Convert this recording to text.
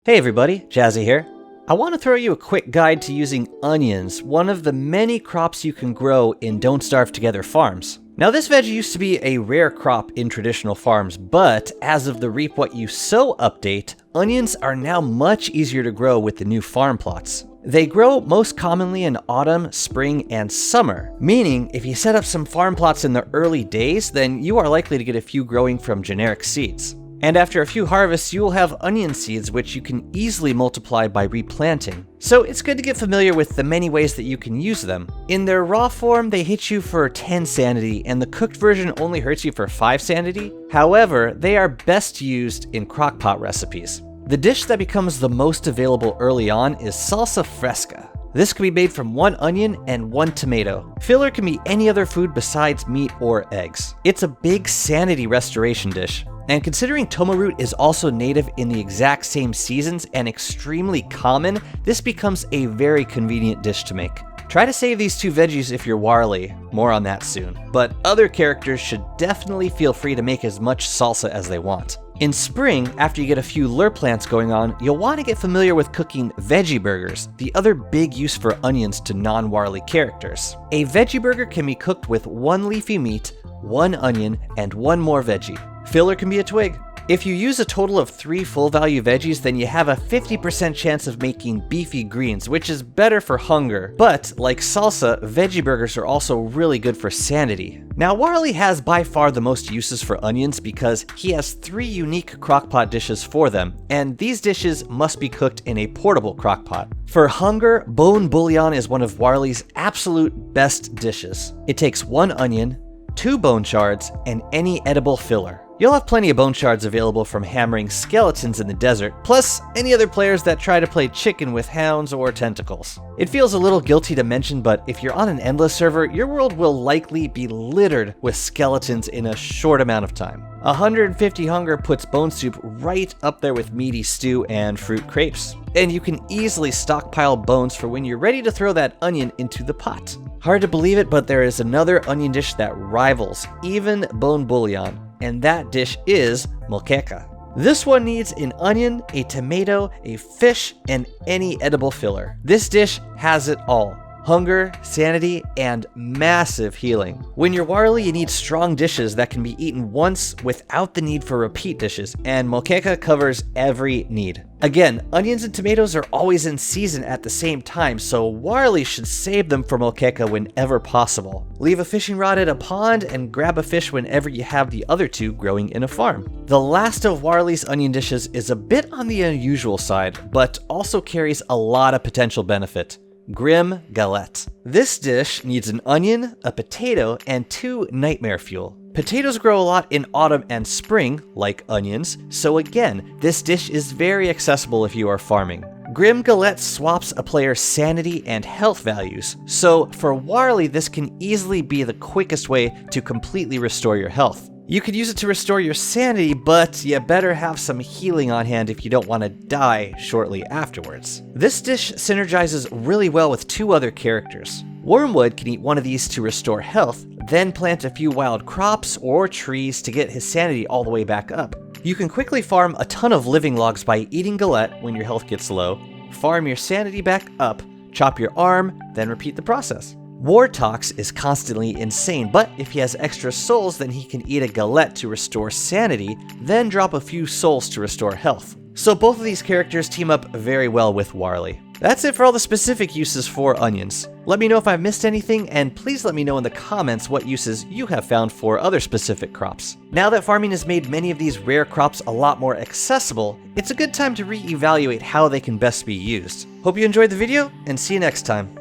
Hey everybody, Jazzy here. I want to throw you a quick guide to using onions, one of the many crops you can grow in Don't Starve Together farms. Now this veggie used to be a rare crop in traditional farms, but as of the Reap What You Sow update, onions are now much easier to grow with the new farm plots. They grow most commonly in autumn, spring, and summer, meaning if you set up some farm plots in the early days, then you are likely to get a few growing from generic seeds. And after a few harvests, you will have onion seeds which you can easily multiply by replanting. So it's good to get familiar with the many ways that you can use them. In their raw form, they hit you for 10 sanity, and the cooked version only hurts you for 5 sanity. However, they are best used in crockpot recipes. The dish that becomes the most available early on is salsa fresca. This can be made from 1 onion and 1 tomato. Filler can be any other food besides meat or eggs. It's a big sanity restoration dish. And considering toma root is also native in the exact same seasons and extremely common, this becomes a very convenient dish to make. Try to save these 2 veggies if you're Warley, more on that soon. But other characters should definitely feel free to make as much salsa as they want. In spring, after you get a few lure plants going on, you'll want to get familiar with cooking veggie burgers, the other big use for onions to non-Warley characters. A veggie burger can be cooked with 1 leafy meat, 1 onion, and 1 more veggie. Filler can be a twig. If you use a total of 3 full value veggies, then you have a 50% chance of making beefy greens, which is better for hunger. But like salsa, veggie burgers are also really good for sanity. Now Warley has by far the most uses for onions because he has 3 unique crockpot dishes for them, and these dishes must be cooked in a portable crockpot. For hunger, bone bouillon is one of Warley's absolute best dishes. It takes 1 onion, 2 bone shards, and any edible filler. You'll have plenty of bone shards available from hammering skeletons in the desert, plus any other players that try to play chicken with hounds or tentacles. It feels a little guilty to mention, but if you're on an endless server, your world will likely be littered with skeletons in a short amount of time. 150 hunger puts bone soup right up there with meaty stew and fruit crepes. And you can easily stockpile bones for when you're ready to throw that onion into the pot. Hard to believe it, but there is another onion dish that rivals even bone bouillon, and that dish is moqueca. This one needs an onion, a tomato, a fish, and any edible filler. This dish has it all. Hunger, sanity, and massive healing. When you're Warley, you need strong dishes that can be eaten once without the need for repeat dishes, and moqueca covers every need. Again, onions and tomatoes are always in season at the same time, so Warley should save them for moqueca whenever possible. Leave a fishing rod at a pond and grab a fish whenever you have the other 2 growing in a farm. The last of Warley's onion dishes is a bit on the unusual side, but also carries a lot of potential benefit. Grim Galette. This dish needs an onion, a potato, and 2 nightmare fuel. Potatoes grow a lot in autumn and spring, like onions, so again, this dish is very accessible if you are farming. Grim Galette swaps a player's sanity and health values, so for Warley this can easily be the quickest way to completely restore your health. You could use it to restore your sanity, but you better have some healing on hand if you don't want to die shortly afterwards. This dish synergizes really well with 2 other characters. Wormwood can eat 1 of these to restore health, then plant a few wild crops or trees to get his sanity all the way back up. You can quickly farm a ton of living logs by eating Galette when your health gets low, farm your sanity back up, chop your arm, then repeat the process. Wartox is constantly insane, but if he has extra souls, then he can eat a galette to restore sanity, then drop a few souls to restore health. So both of these characters team up very well with Warley. That's it for all the specific uses for onions. Let me know if I've missed anything, and please let me know in the comments what uses you have found for other specific crops. Now that farming has made many of these rare crops a lot more accessible, it's a good time to re-evaluate how they can best be used. Hope you enjoyed the video, and see you next time.